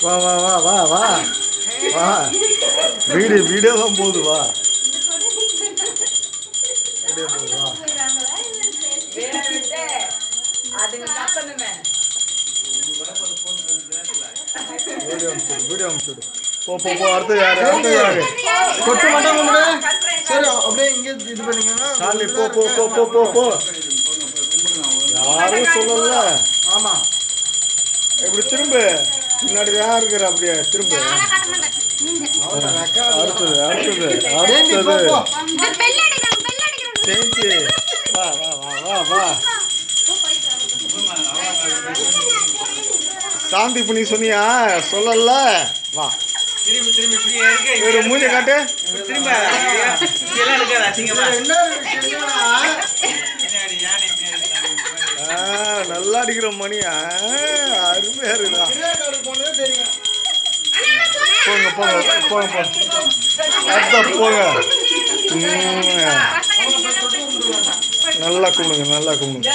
வா வா வா வா வா வா. வீடியோ தான் போகுது. வா வீடியோ போகுது. வா வீடியோ அனுப்பிச்சுடு. போ போ போ. அடுத்து யாரு? அடுத்து யாரு? தொட்டு மட்டும் கும்பிடு. சரி அப்படியே இங்கே இது பண்ணிக்கோங்க. சாலி போ போ போ போ போ போ. யாரும் சொல்லல. ஆமா இப்படி திரும்ப. பின்னாடி யார் இருக்கிற? அப்படியே திரும்ப. அடுத்தது அடுத்தது அடுத்தது. சேஞ்சி. வா வா வா வா வா. சாந்தி பண்ணி சொன்னியா? சொல்லல. வா மூஞ்ச காட்டு. நல்லா அடிக்கிற மணி. அருமையா இருக்குதா? போங்க போங்க போங்க போங்க. நல்லா கும்பிடுங்க நல்லா கும்பிடுங்க.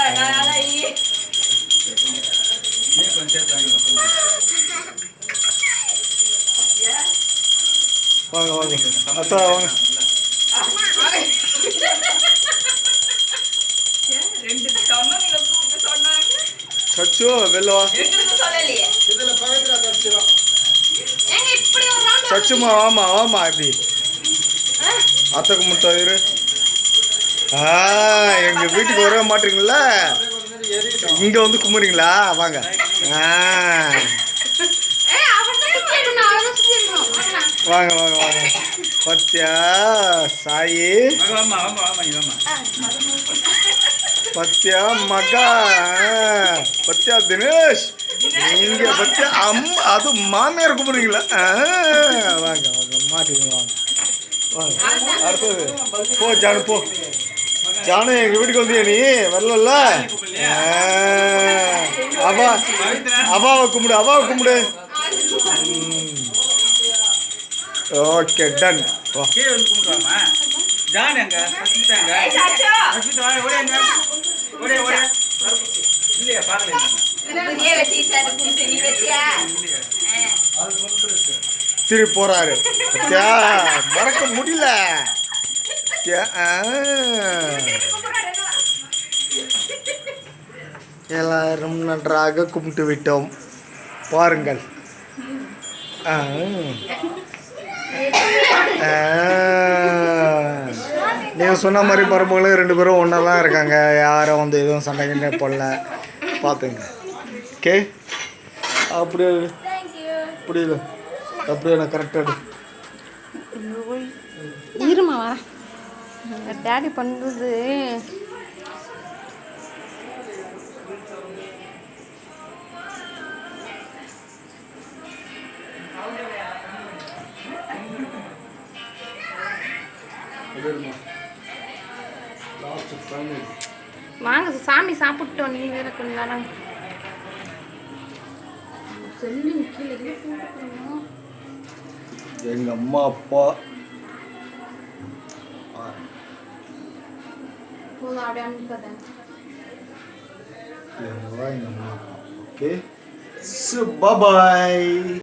வாங்க வாங்க அத்தா வாங்க. சச்சு வெளில வா. சச்சுமா வாமா வாமா. இப்படி அத்தை கும்பிட்டா இரு. எங்க வீட்டுக்கு வர மாட்டீங்களா? இங்க வந்து கும்பிடுறீங்களா? வாங்க. வாங்க வாங்க வாங்க. பத்தியா சாயி? பத்தியா மகா? பத்தியா தினேஷ்? நீங்க பத்தியா அம்மா? அது மாமியார் கும்பிடுறீங்களா? வாங்க வாங்க மாட்டீங்க. வாங்க வாங்க. அடுத்தது போ ஜானு போ. ஜானு எங்கள் வீட்டுக்கு வந்தியா நீ? வரல. அவாவை கும்பிடு. அவாவை கும்பிடு. Okay done. திருப்பி போறாரு. மறக்க முடியல. எல்லாரும் நன்றாக கும்பிட்டு விட்டோம். பாருங்கள். நீங்கள் சொன்ன மாதிரி மருமகளும் 2 பேரும் ஒன்றா தான் இருக்காங்க. யாரும் வந்து எதுவும் சண்டைகிட்டே போடல. பார்த்துங்க. ஓகே அப்படியே புரியல. அப்படியே நான் கரெக்டாக இருமா வரேன். டேடி பண்ணுறது வாங்க சாமி சாப்பிட்டோம். நீ வேற கொஞ்ச நேரம் எங்க அம்மா அப்பா ஓகே. பாய்.